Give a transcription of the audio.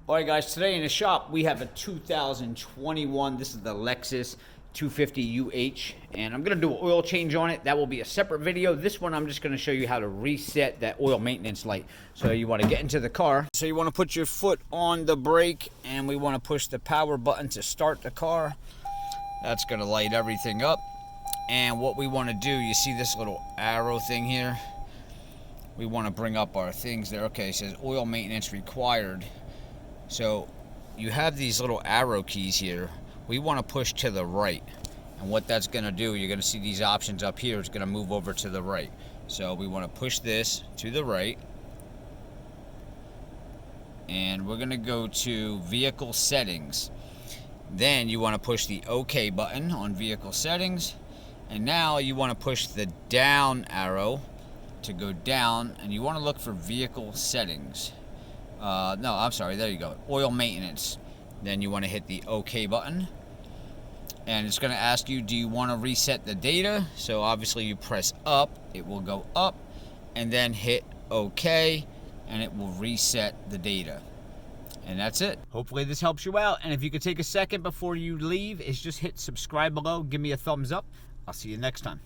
All right, guys, today in the shop, we have a 2021, this is the Lexus 250 UH, and I'm gonna do an oil change on it. That will be a separate video. This one, I'm just gonna show you how to reset that oil maintenance light. So you wanna get into the car. So you wanna put your foot on the brake, and we wanna push the power button to start the car. That's gonna light everything up. And what we wanna do, you see this little arrow thing here? We wanna bring up our things there. Okay, it says oil maintenance required. So you have these little arrow keys here. We want to push to the right, and what that's going to do, you're going to see these options up here. It's going to move over to the right. So we want to push this to the right, and we're going to go to vehicle settings. Then you want to push the OK button on vehicle settings, and now you want to push the down arrow to go down, and you want to look for vehicle settings. No, I'm sorry, there you go, oil maintenance. Then you want to hit the OK button, and it's going to ask you, do you want to reset the data? So obviously you press up, it will go up, and then hit OK, and it will reset the data. And that's it. Hopefully this helps you out, and if you could take a second before you leave, is just hit subscribe below, give me a thumbs up. I'll see you next time.